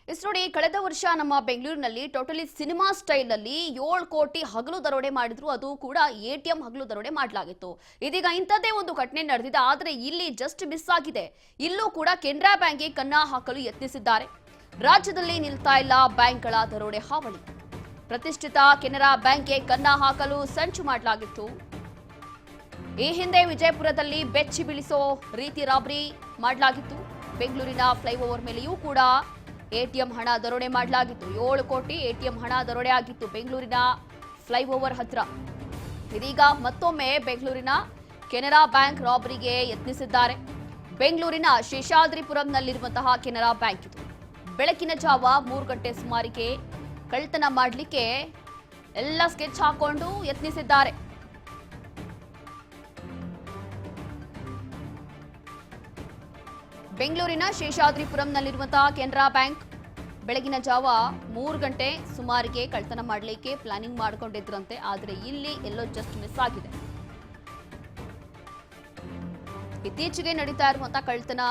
ನೋಡಿ, ಕಳೆದ ವರ್ಷ ನಮ್ಮ ಬೆಂಗಳೂರಿನಲ್ಲಿ ಟೋಟಲಿ ಸಿನಿಮಾ ಸ್ಟೈಲ್ ನಲ್ಲಿ 7 ಕೋಟಿ ಹಗಲು ದರೋಡೆ ಮಾಡಿದ್ರು. ಅದು ಕೂಡ ಎಟಿಎಂ ಹಗಲು ದರೋಡೆ ಮಾಡಲಾಗಿತ್ತು. ಇದೀಗ ಇಂಥದ್ದೇ ಒಂದು ಘಟನೆ ನಡೆದಿದೆ. ಆದರೆ ಇಲ್ಲಿ ಜಸ್ಟ್ ಮಿಸ್ ಆಗಿದೆ. ಇಲ್ಲೂ ಕೂಡ ಕೆನರಾ ಬ್ಯಾಂಕ್ಗೆ ಕನ್ನ ಹಾಕಲು ಯತ್ನಿಸಿದ್ದಾರೆ. ರಾಜ್ಯದಲ್ಲಿ ನಿಲ್ತಾ ಇಲ್ಲ ಬ್ಯಾಂಕ್ಗಳ ದರೋಡೆ ಹಾವಳಿ. ಪ್ರತಿಷ್ಠಿತ ಕೆನರಾ ಬ್ಯಾಂಕ್ಗೆ ಕನ್ನ ಹಾಕಲು ಸಂಚು ಮಾಡಲಾಗಿತ್ತು. ಈ ಹಿಂದೆ ವಿಜಯಪುರದಲ್ಲಿ ಬೆಚ್ಚಿ ಬೀಳಿಸೋ ರೀತಿ ರಾಬರಿ ಮಾಡಲಾಗಿತ್ತು. ಬೆಂಗಳೂರಿನ ಫ್ಲೈಓವರ್ ಮೇಲೆಯೂ ಕೂಡ ಎಟಿಎಂ ಹಣ ದರೋಡೆ ಮಾಡಲಾಗಿತ್ತು. 7 ಕೋಟಿ ಎಟಿಎಂ ಹಣ ದರೋಡೆ ಆಗಿತ್ತು ಬೆಂಗಳೂರಿನ ಫ್ಲೈಓವರ್ ಹತ್ರ. ಇದೀಗ ಮತ್ತೊಮ್ಮೆ ಬೆಂಗಳೂರಿನ ಕೆನರಾ ಬ್ಯಾಂಕ್ ರಾಬರಿಗೆ ಯತ್ನಿಸಿದ್ದಾರೆ. ಬೆಂಗಳೂರಿನ ಶೇಷಾದ್ರಿಪುರಂನಲ್ಲಿರುವಂತಹ ಕೆನರಾ ಬ್ಯಾಂಕ್ ಇದು. ಬೆಳಕಿನ ಜಾವ 3 ಗಂಟೆ ಸುಮಾರಿಗೆ ಕಳ್ಳತನ ಮಾಡಲಿಕ್ಕೆ ಎಲ್ಲ ಸ್ಕೆಚ್ ಹಾಕೊಂಡು ಯತ್ನಿಸಿದ್ದಾರೆ. ಬೆಂಗಳೂರಿನ ಶೇಷಾದ್ರಿಪುರಂನಲ್ಲಿರುವಂತಹ ಕೆನರಾ ಬ್ಯಾಂಕ್ ಬೆಳಗಿನ ಜಾವ 3 ಗಂಟೆ ಸುಮಾರಿಗೆ ಕಳ್ಳತನ ಮಾಡಲಿಕ್ಕೆ ಪ್ಲಾನಿಂಗ್ ಮಾಡಿಕೊಂಡಿದ್ರಂತೆ. ಆದರೆ ಇಲ್ಲಿ ಎಲ್ಲೋ ಜಸ್ಟ್ ಮಿಸ್ ಆಗಿದೆ. ಇತ್ತೀಚೆಗೆ ನಡೀತಾ ಇರುವಂತಹ ಕಳ್ಳತನ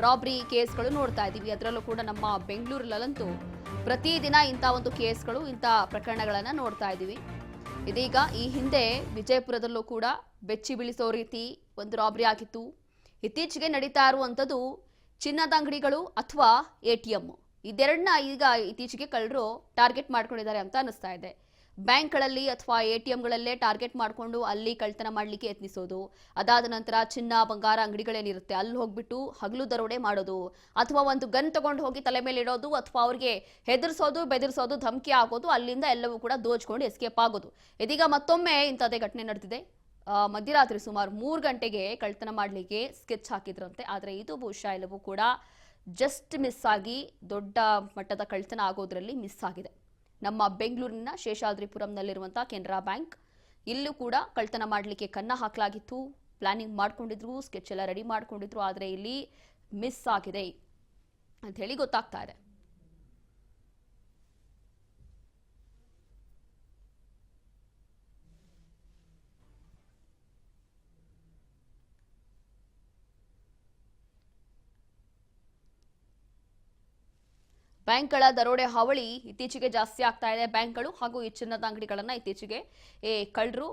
ರಾಬರಿ ಕೇಸ್ಗಳು ನೋಡ್ತಾ ಇದ್ದೀವಿ. ಅದರಲ್ಲೂ ಕೂಡ ನಮ್ಮ ಬೆಂಗಳೂರಲ್ಲಂತೂ ಪ್ರತಿದಿನ ಇಂಥ ಒಂದು ಕೇಸ್ಗಳು, ಇಂಥ ಪ್ರಕರಣಗಳನ್ನ ನೋಡ್ತಾ ಇದ್ದೀವಿ. ಇದೀಗ ಈ ಹಿಂದೆ ವಿಜಯಪುರದಲ್ಲೂ ಕೂಡ ಬೆಚ್ಚಿ ಬೀಳಿಸೋ ರೀತಿ ಒಂದು ರಾಬರಿ ಆಗಿತ್ತು. ಇತ್ತೀಚೆಗೆ ನಡೀತಾ ಇರುವಂಥದ್ದು ಚಿನ್ನದ ಅಂಗಡಿಗಳು ಅಥವಾ ಎಟಿಎಂ. ಇದೆರಡನ್ನ ಈಗ ಇತ್ತೀಚೆಗೆ ಕಳ್ಳರು ಟಾರ್ಗೆಟ್ ಮಾಡ್ಕೊಂಡಿದ್ದಾರೆ ಅಂತ ಅನಿಸ್ತಾ ಇದೆ. ಬ್ಯಾಂಕ್ಗಳಲ್ಲಿ ಅಥವಾ ಎಟಿಎಂಗಳಲ್ಲೇ ಟಾರ್ಗೆಟ್ ಮಾಡಿಕೊಂಡು ಅಲ್ಲಿ ಕಳ್ಳತನ ಮಾಡಲಿಕ್ಕೆ ಯತ್ನಿಸೋದು. ಅದಾದ ನಂತರ ಚಿನ್ನ ಬಂಗಾರ ಅಂಗಡಿಗಳೇನಿರುತ್ತೆ ಅಲ್ಲಿ ಹೋಗ್ಬಿಟ್ಟು ಹಗಲು ದರೋಡೆ ಮಾಡೋದು, ಅಥವಾ ಒಂದು ಗನ್ ತಗೊಂಡು ಹೋಗಿ ತಲೆ ಮೇಲೆ ಇಡೋದು, ಅಥವಾ ಅವ್ರಿಗೆ ಹೆದರ್ಸೋದು, ಬೆದರ್ಸೋದು, ಧಮಕಿ ಹಾಕೋದು, ಅಲ್ಲಿಂದ ಎಲ್ಲವೂ ಕೂಡ ದೋಚ್ಕೊಂಡು ಎಸ್ಕೇಪ್ ಆಗೋದು. ಇದೀಗ ಮತ್ತೊಮ್ಮೆ ಇಂಥದ್ದೇ ಘಟನೆ ನಡೆದಿದೆ. ಮಧ್ಯರಾತ್ರಿ ಸುಮಾರು 3 ಗಂಟೆಗೆ ಕಳ್ಳತನ ಮಾಡಲಿಕ್ಕೆ ಸ್ಕೆಚ್ ಹಾಕಿದ್ರಂತೆ. ಆದರೆ ಇದು ಬಹುಶಃ ಎಲ್ಲವೂ ಕೂಡ ಜಸ್ಟ್ ಮಿಸ್ ಆಗಿ ದೊಡ್ಡ ಮಟ್ಟದ ಕಳ್ಳತನ ಆಗೋದ್ರಲ್ಲಿ ಮಿಸ್ ಆಗಿದೆ. ನಮ್ಮ ಬೆಂಗಳೂರಿನ ಶೇಷಾದ್ರಿಪುರಂನಲ್ಲಿರುವಂತಹ ಕೆನರಾ ಬ್ಯಾಂಕ್, ಇಲ್ಲೂ ಕೂಡ ಕಳ್ಳತನ ಮಾಡಲಿಕ್ಕೆ ಕನ್ನ ಹಾಕಲಾಗಿತ್ತು. ಪ್ಲಾನಿಂಗ್ ಮಾಡ್ಕೊಂಡಿದ್ರು, ಸ್ಕೆಚ್ ಎಲ್ಲ ರೆಡಿ ಮಾಡ್ಕೊಂಡಿದ್ರು. ಆದರೆ ಇಲ್ಲಿ ಮಿಸ್ ಆಗಿದೆ ಅಂತ ಹೇಳಿ ಗೊತ್ತಾಗ್ತಾ ಇದೆ. ಬ್ಯಾಂಕ್ಗಳ ದರೋಡೆ ಹಾವಳಿ ಇತ್ತೀಚೆಗೆ ಜಾಸ್ತಿ ಆಗ್ತಾ ಇದೆ. ಬ್ಯಾಂಕ್ಗಳು ಹಾಗೂ ಈ ಚಿನ್ನದ ಅಂಗಡಿಗಳನ್ನ ಇತ್ತೀಚೆಗೆ ಕಳ್ಳರು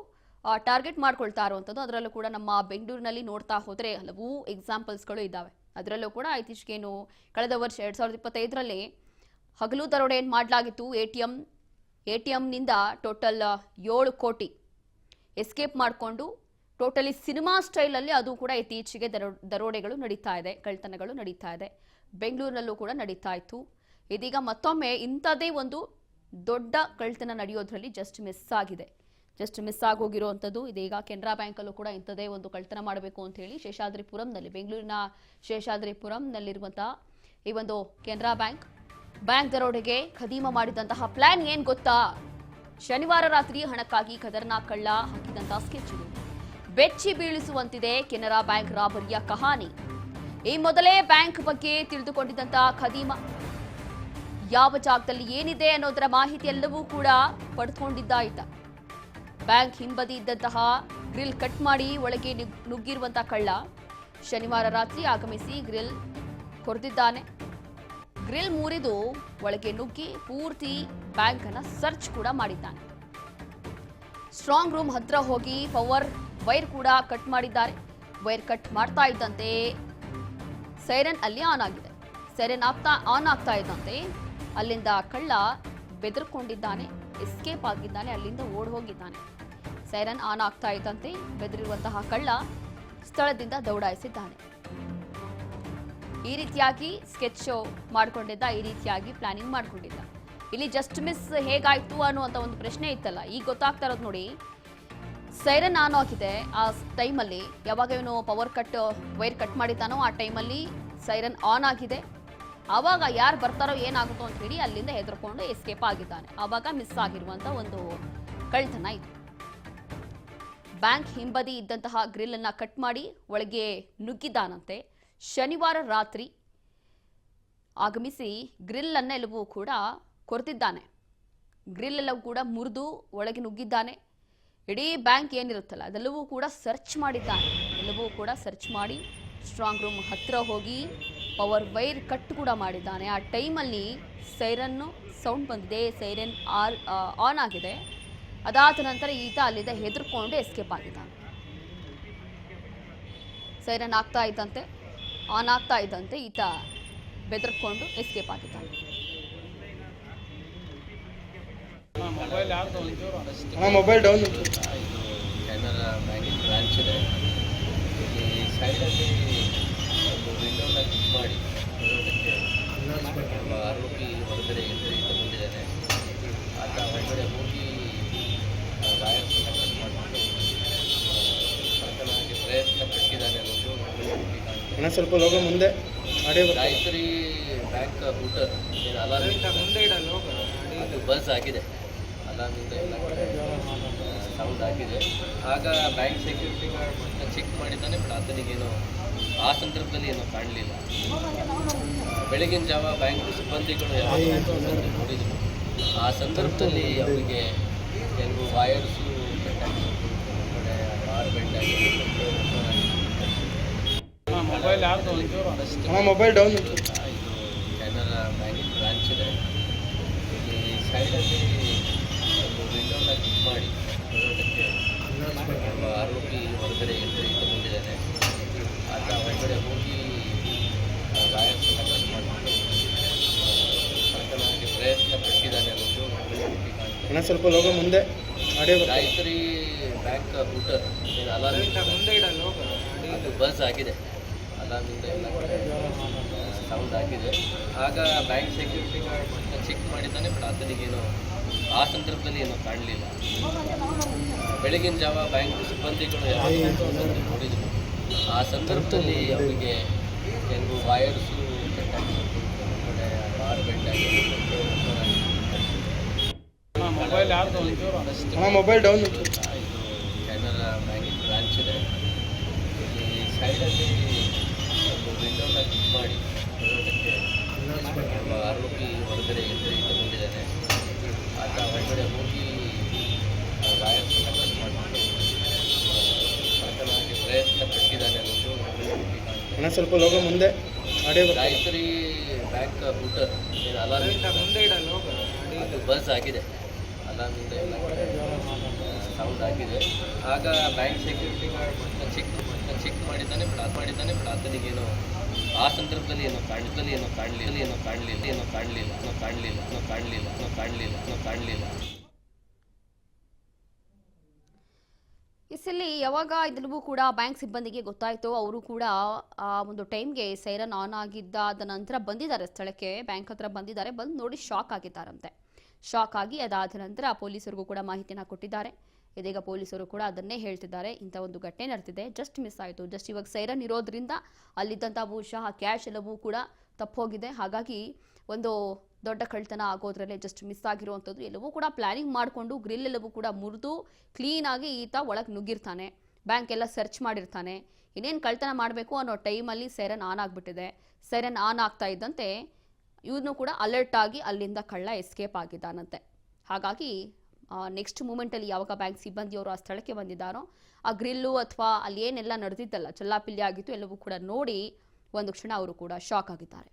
ಟಾರ್ಗೆಟ್ ಮಾಡ್ಕೊಳ್ತಾ ಇರುವಂಥದ್ದು. ಅದರಲ್ಲೂ ಕೂಡ ನಮ್ಮ ಬೆಂಗಳೂರಿನಲ್ಲಿ ನೋಡ್ತಾ ಹೋದರೆ ಹಲವು ಎಕ್ಸಾಂಪಲ್ಸ್ಗಳು ಇದ್ದಾವೆ. ಅದರಲ್ಲೂ ಕೂಡ ಇತ್ತೀಚೆಗೇನು ಕಳೆದ ವರ್ಷ 2025ರಲ್ಲಿ ಹಗಲು ದರೋಡೆ ಮಾಡಲಾಗಿತ್ತು. ಎಟಿಎಂನಿಂದ ಟೋಟಲ್ 7 ಕೋಟಿ ಎಸ್ಕೇಪ್ ಮಾಡಿಕೊಂಡು ಟೋಟಲಿ ಸಿನಿಮಾ ಸ್ಟೈಲಲ್ಲಿ ಅದು ಕೂಡ ಇತ್ತೀಚೆಗೆ ದರೋಡೆಗಳು ನಡೀತಾ ಇದೆ, ಕಳ್ಳತನಗಳು ನಡೀತಾ ಇದೆ. ಬೆಂಗಳೂರಿನಲ್ಲೂ ಕೂಡ ನಡೀತಾ ಇತ್ತು. ಇದೀಗ ಮತ್ತೊಮ್ಮೆ ಇಂಥದೇ ಒಂದು ದೊಡ್ಡ ಕಳ್ಳತನ ನಡೆಯೋದ್ರಲ್ಲಿ ಜಸ್ಟ್ ಮಿಸ್ ಆಗಿದೆ. ಜಸ್ಟ್ ಮಿಸ್ ಆಗೋಗಿರುವಂಥದ್ದು. ಇದೀಗ ಕೆನರಾ ಬ್ಯಾಂಕಲ್ಲೂ ಕೂಡ ಇಂಥದೇ ಒಂದು ಕಳ್ಳತನ ಮಾಡಬೇಕು ಅಂತ ಹೇಳಿ ಶೇಷಾದ್ರಿಪುರಂನಲ್ಲಿ, ಬೆಂಗಳೂರಿನ ಶೇಷಾದ್ರಿಪುರಂನಲ್ಲಿರುವಂತಹ ಈ ಒಂದು ಕೆನರಾ ಬ್ಯಾಂಕ್ ದರೋಡೆಗೆ ಖದೀಮ ಮಾಡಿದಂತಹ ಪ್ಲಾನ್ ಏನ್ ಗೊತ್ತಾ? ಶನಿವಾರ ರಾತ್ರಿ ಹಣಕ್ಕಾಗಿ ಖತರ್ನಾಕ್ ಕಳ್ಳ ಹಾಕಿದಂತಹ ಸ್ಕೆಚ್ ಇದು. ಬೆಚ್ಚಿ ಬೀಳಿಸುವಂತಿದೆ ಕೆನರಾ ಬ್ಯಾಂಕ್ ರಾಬರಿಯ ಕಹಾನಿ. ಈ ಮೊದಲೇ ಬ್ಯಾಂಕ್ ಬಗ್ಗೆ ತಿಳಿದುಕೊಂಡಿದ್ದಂತಹ ಖದೀಮ ಯಾವ ಜಾಗದಲ್ಲಿ ಏನಿದೆ ಅನ್ನೋದರ ಮಾಹಿತಿ ಎಲ್ಲವೂ ಕೂಡ ಪಡೆದುಕೊಂಡಿದ್ದ ಈತ. ಬ್ಯಾಂಕ್ ಹಿಂಬದಿ ಇದ್ದಂತಹ ಗ್ರಿಲ್ ಕಟ್ ಮಾಡಿ ಒಳಗೆ ನುಗ್ಗಿರುವಂತಹ ಕಳ್ಳ ಶನಿವಾರ ರಾತ್ರಿ ಆಗಮಿಸಿ ಗ್ರಿಲ್ ಕೊರೆದಿದ್ದಾನೆ. ಗ್ರಿಲ್ ಮುರಿದು ಒಳಗೆ ನುಗ್ಗಿ ಪೂರ್ತಿ ಬ್ಯಾಂಕ್ ಅನ್ನ ಸರ್ಚ್ ಕೂಡ ಮಾಡಿದ್ದಾನೆ. ಸ್ಟ್ರಾಂಗ್ ರೂಮ್ ಹತ್ರ ಹೋಗಿ ಪವರ್ ವೈರ್ ಕೂಡ ಕಟ್ ಮಾಡಿದ್ದಾರೆ. ವೈರ್ ಕಟ್ ಮಾಡ್ತಾ ಇದ್ದಂತೆ ಸೈರನ್ ಅಲ್ಲಿ ಆನ್ ಆಗಿದೆ. ಸೈರನ್ ಆನ್ ಆಗ್ತಾ ಇದ್ದಂತೆ ಅಲ್ಲಿಂದ ಕಳ್ಳ ಬೆದರ್ಕೊಂಡಿದ್ದಾನೆ, ಎಸ್ಕೇಪ್ ಆಗಿದ್ದಾನೆ, ಅಲ್ಲಿಂದ ಓಡ್ ಹೋಗಿದ್ದಾನೆ. ಸೈರನ್ ಆನ್ ಆಗ್ತಾ ಇದ್ದಂತೆ ಬೆದರಿರುವಂತಹ ಕಳ್ಳ ಸ್ಥಳದಿಂದ ದೌಡಾಯಿಸಿದ್ದಾನೆ. ಈ ರೀತಿಯಾಗಿ ಸ್ಕೆಚ್ ಮಾಡಿಕೊಂಡಿದ್ದ, ಈ ರೀತಿಯಾಗಿ ಪ್ಲಾನಿಂಗ್ ಮಾಡಿಕೊಂಡಿದ್ದ. ಇಲ್ಲಿ ಜಸ್ಟ್ ಮಿಸ್ ಹೇಗಾಯ್ತು ಅನ್ನುವಂಥ ಒಂದು ಪ್ರಶ್ನೆ ಇತ್ತಲ್ಲ, ಈಗ ಗೊತ್ತಾಗ್ತಾ ಇರೋದು ನೋಡಿ. ಸೈರನ್ ಆನ್ ಆಗಿದೆ ಆ ಟೈಮಲ್ಲಿ, ಯಾವಾಗ ಇವನು ವೈರ್ ಕಟ್ ಮಾಡಿದ್ದಾನೋ ಆ ಟೈಮಲ್ಲಿ ಸೈರನ್ ಆನ್ ಆಗಿದೆ. ಆವಾಗ ಯಾರು ಬರ್ತಾರೋ ಏನಾಗುತ್ತೋ ಅಂತ ಹೇಳಿ ಅಲ್ಲಿಂದ ಹೆದರ್ಕೊಂಡು ಎಸ್ಕೇಪ್ ಆಗಿದ್ದಾನೆ. ಆವಾಗ ಮಿಸ್ ಆಗಿರುವಂಥ ಒಂದು ಕಳ್ಳತನ ಇದು. ಬ್ಯಾಂಕ್ ಹಿಂಬದಿ ಇದ್ದಂತಹ ಗ್ರಿಲ್ ಅನ್ನ ಕಟ್ ಮಾಡಿ ಒಳಗೆ ನುಗ್ಗಿದ್ದಾನಂತೆ. ಶನಿವಾರ ರಾತ್ರಿ ಆಗಮಿಸಿ ಗ್ರಿಲ್ ಅನ್ನ ಎಲ್ಲವೂ ಕೂಡ ಕೊರೆದಿದ್ದಾನೆ. ಗ್ರಿಲ್ ಎಲ್ಲವೂ ಕೂಡ ಮುರಿದು ಒಳಗೆ ನುಗ್ಗಿದ್ದಾನೆ. ಇಡೀ ಬ್ಯಾಂಕ್ ಏನಿರುತ್ತಲ್ಲ ಅದೆಲ್ಲವೂ ಕೂಡ ಸರ್ಚ್ ಮಾಡಿದ್ದಾನೆ. ಎಲ್ಲವೂ ಕೂಡ ಸರ್ಚ್ ಮಾಡಿ ಸ್ಟ್ರಾಂಗ್ ರೂಮ್ ಹತ್ರ ಹೋಗಿ ಪವರ್ ವೈರ್ ಕಟ್ ಕೂಡ ಮಾಡಿದ್ದಾನೆ. ಆ ಟೈಮಲ್ಲಿ ಸೈರನ್ನು ಸೌಂಡ್ ಬಂದಿದೆ, ಸೈರನ್ ಆನ್ ಆಗಿದೆ. ಅದಾದ ನಂತರ ಈತ ಅಲ್ಲಿಂದ ಹೆದರ್ಕೊಂಡು ಎಸ್ಕೇಪ್ ಆಗಿದ್ದಾನೆ. ಸೈರನ್ ಆನ್ ಆಗ್ತಾ ಇದ್ದಂತೆ ಈತ ಬೆದರ್ಕೊಂಡು ಎಸ್ಕೇಪ್ ಆಗಿದ್ದಾನೆ. Mobile down. ಕೆನರಾ ಬ್ಯಾಂಕಿನ ಬ್ರಾಂಚ್ ಇದೆ. ಇಲ್ಲಿ ಸೈಡಲ್ಲಿ ಒಂದು ವಿಂಡೋನ ಕ್ಲಿಕ್ ಮಾಡಿ ಬರೋದಕ್ಕೆ ಒಬ್ಬ ಆರೋಪಿ ಹೊರಗಡೆ ಎಂಟ್ರಿ ತಗೊಂಡಿದ್ದಾನೆ. ಆತ ಹೊರಗಡೆ ಹೋಗಿ ವಾಯರ್ಸನ್ನು ಕಟ್ ಮಾಡಿಕೊಂಡು ಕಳ್ಕೊಳ್ಳೋಕ್ಕೆ ಪ್ರಯತ್ನ ಪಟ್ಟಿದ್ದಾನೆ ಅನ್ನೋದು ಸ್ವಲ್ಪ ಲೋಗ ಮುಂದೆ ಗಾಯತ್ರಿ ಬ್ಯಾಂಕ್ ರೂಟರ್ ಅಲಾರ್ಮ್ ಮುಂದೆ ಇಡಲು ಅದು ಬಸ್ ಆಗಿದೆ. ಅಲಾರ್ಮಿಂದ ಎಲ್ಲ ಕಡೆ ಸೌಂಡ್ ಆಗಿದೆ. ಆಗ ಬ್ಯಾಂಕ್ ಸೆಕ್ಯೂರಿಟಿ ಗಾರ್ಡ್ ಚೆಕ್ ಮಾಡಿದ್ದಾನೆ, ಬಟ್ ಆತನಿಗೇನು ಆ ಸಂದರ್ಭದಲ್ಲಿ ಏನೂ ಕಾಣಲಿಲ್ಲ. ಬೆಳಗಿನ ಜಾವ ಬ್ಯಾಂಕ್ ಸಿಬ್ಬಂದಿಗಳು ಯಾವಾಗ ನೋಡಿದರು, ಆ ಸಂದರ್ಭದಲ್ಲಿ ಅವರಿಗೆ ಕೆಲವು ವಾಯರ್ಸು ಕಟ್ಟಾಗಿತ್ತು, ಕಡೆ ಬಾರ್ ಬೆಂಡ್ ಆಗಿತ್ತು. Mobile down. ಇದು ಕೆನರಾ ಬ್ಯಾಂಕಿನ ಬ್ರಾಂಚ್ ಇದೆ. ಇಲ್ಲಿ ಸೈಡಲ್ಲಿ ಒಂದು ವಿಂಡೋನ ಕ್ಲಿಕ್ ಮಾಡಿ ಬರೋದಕ್ಕೆ ಒಬ್ಬ ಆರೋಪಿ ಹೊರಗಡೆ ಎಂಟ್ರಿ ತಗೊಂಡಿದ್ದಾನೆ. ಆತ ಹೊರಗಡೆ ಹೋಗಿ ವಾಯರ್ಸನ್ನು ಕಟ್ ಮಾಡಿಕೊಂಡು ಕಳ್ಕೊಳ್ಳೋಕ್ಕೆ ಪ್ರಯತ್ನ ಪಟ್ಟಿದ್ದಾನೆ ಅನ್ನೋದು ಸ್ವಲ್ಪ ಲೋಗ ಮುಂದೆ ಗಾಯತ್ರಿ ಬ್ಯಾಂಕ್ ರೂಟರ್ ಅಲಾರ್ಮ್ ಮುಂದೆ ಇಡಲು ಅದು ಬಸ್ ಆಗಿದೆ. ಅಲಾರ್ಮಿಂದ ಎಲ್ಲ ಕಡೆ ಸೌಂಡ್ ಆಗಿದೆ. ಆಗ ಬ್ಯಾಂಕ್ ಸೆಕ್ಯೂರಿಟಿ ಗಾರ್ಡ್ ಚೆಕ್ ಮಾಡಿದ್ದಾನೆ, ಬಟ್ ಆತನಿಗೇನು ಆ ಸಂದರ್ಭದಲ್ಲಿ ಏನೂ ಕಾಣಲಿಲ್ಲ. ಬೆಳಗಿನ ಜಾವ ಬ್ಯಾಂಕ್ ಸಿಬ್ಬಂದಿಗಳು ಯಾವಾಗ ನೋಡಿದರು, ಆ ಸಂದರ್ಭದಲ್ಲಿ ಅವರಿಗೆ ಕೆಲವು ವಾಯರ್ಸು ಕಟ್ಟಾಗಿತ್ತು, ಕಡೆ ಬಾರ್ ಬೆಂಡ್ ಆಗಿತ್ತು. Mobile down. ಇದು ಕೆನರಾ ಬ್ಯಾಂಕಿನ ಬ್ರಾಂಚ್ ಇದೆ. ಇಲ್ಲಿ ಸೈಡಲ್ಲಿ ಒಂದು ವಿಂಡೋನ ಕ್ಲಿಕ್ ಮಾಡಿ ಬರೋದಕ್ಕೆ ಒಬ್ಬ ಆರೋಪಿ ಹೊರಗಡೆ ಎಂಟ್ರಿ ತಗೊಂಡಿದ್ದಾನೆ. ಆತ ಹೊರಗಡೆ ಹೋಗಿ ವಾಯರ್ಸನ್ನು ಕಟ್ ಮಾಡಿಕೊಂಡು ಕಳ್ಕೊಳ್ಳೋಕ್ಕೆ ಪ್ರಯತ್ನ ಪಟ್ಟಿದ್ದಾನೆ ಅನ್ನೋದು ಸ್ವಲ್ಪ ಲೋಗ ಮುಂದೆ ಗಾಯತ್ರಿ ಬ್ಯಾಂಕ್ ರೂಟರ್ ಅಲಾರ್ಮ್ ಮುಂದೆ ಇಡಲು ಅದು ಬಸ್ ಆಗಿದೆ. ಅಲಾರ್ಮಿಂದ ಎಲ್ಲ ಕಡೆ ಸೌಂಡ್ ಆಗಿದೆ. ಆಗ ಬ್ಯಾಂಕ್ ಸೆಕ್ಯೂರಿಟಿ ಗಾರ್ಡ್ ಚೆಕ್ ಮಾಡಿದ್ದಾನೆ, ಬಟ್ ಆತನಿಗೇನು ಆ ಸಂದರ್ಭದಲ್ಲಿ ಏನೂ ಕಾಣಲಿಲ್ಲ. ಇಲ್ಲಿ ಯಾವಾಗ ಇದೆಲ್ಲವೂ ಕೂಡ ಬ್ಯಾಂಕ್ ಸಿಬ್ಬಂದಿಗೆ ಗೊತ್ತಾಯಿತು, ಅವರು ಕೂಡ ಆ ಒಂದು ಟೈಮ್ಗೆ ಸೈರನ್ ಆನ್ ಆಗಿದ್ದಾದ ನಂತರ ಬಂದಿದ್ದಾರೆ ಸ್ಥಳಕ್ಕೆ, ಬ್ಯಾಂಕ್ ಹತ್ರ ಬಂದಿದ್ದಾರೆ. ಬಂದು ನೋಡಿ ಶಾಕ್ ಆಗಿದ್ದಾರಂತೆ. ಶಾಕ್ ಆಗಿ ಅದಾದ ನಂತರ ಪೊಲೀಸರಿಗೂ ಕೂಡ ಮಾಹಿತಿಯನ್ನು ಕೊಟ್ಟಿದ್ದಾರೆ. ಇದೀಗ ಪೊಲೀಸರು ಕೂಡ ಅದನ್ನೇ ಹೇಳ್ತಿದ್ದಾರೆ, ಇಂಥ ಒಂದು ಘಟನೆ ನಡೆದಿದೆ, ಜಸ್ಟ್ ಮಿಸ್ ಆಯಿತು. ಜಸ್ಟ್ ಇವಾಗ ಸೈರನ್ ಇರೋದ್ರಿಂದ ಅಲ್ಲಿದ್ದಂಥ ಬಹುಶಃ ಕ್ಯಾಶ್ ಎಲ್ಲವೂ ಕೂಡ ತಪ್ಪೋಗಿದೆ. ಹಾಗಾಗಿ ಒಂದು ದೊಡ್ಡ ಕಳ್ತನ ಆಗೋದ್ರಲ್ಲೇ ಜಸ್ಟ್ ಮಿಸ್ ಆಗಿರುವಂಥದ್ದು. ಎಲ್ಲವೂ ಕೂಡ ಪ್ಲಾನಿಂಗ್ ಮಾಡಿಕೊಂಡು ಗ್ರಿಲ್ ಎಲ್ಲವೂ ಕೂಡ ಮುರಿದು ಕ್ಲೀನಾಗಿ ಈತ ಒಳಗೆ ನುಗ್ಗಿರ್ತಾನೆ. ಬ್ಯಾಂಕ್ ಎಲ್ಲ ಸರ್ಚ್ ಮಾಡಿರ್ತಾನೆ. ಇನ್ನೇನು ಕಳ್ತನ ಮಾಡಬೇಕು ಅನ್ನೋ ಟೈಮಲ್ಲಿ ಸೈರನ್ ಆನ್ ಆಗಿಬಿಟ್ಟಿದೆ. ಸೈರನ್ ಆನ್ ಆಗ್ತಾ ಇದ್ದಂತೆ ಇವನು ಕೂಡ ಅಲರ್ಟ್ ಆಗಿ ಅಲ್ಲಿಂದ ಕಳ್ಳ ಎಸ್ಕೇಪ್ ಆಗಿದ್ದಾನಂತೆ. ಹಾಗಾಗಿ ನೆಕ್ಸ್ಟ್ ಮೂಮೆಂಟಲ್ಲಿ ಯಾವಾಗ ಬ್ಯಾಂಕ್ ಸಿಬ್ಬಂದಿಯವರು ಆ ಸ್ಥಳಕ್ಕೆ ಬಂದಿದ್ದಾರೋ, ಆ ಗ್ರಿಲ್ಲು ಅಥವಾ ಅಲ್ಲಿ ಏನೆಲ್ಲ ನಡೆದಿದ್ದಲ್ಲ, ಚಲ್ಲಾಪಿಲ್ಲಿ ಆಗಿತ್ತು, ಎಲ್ಲವೂ ಕೂಡ ನೋಡಿ ಒಂದು ಕ್ಷಣ ಅವರು ಕೂಡ ಶಾಕ್ ಆಗಿದ್ದಾರೆ.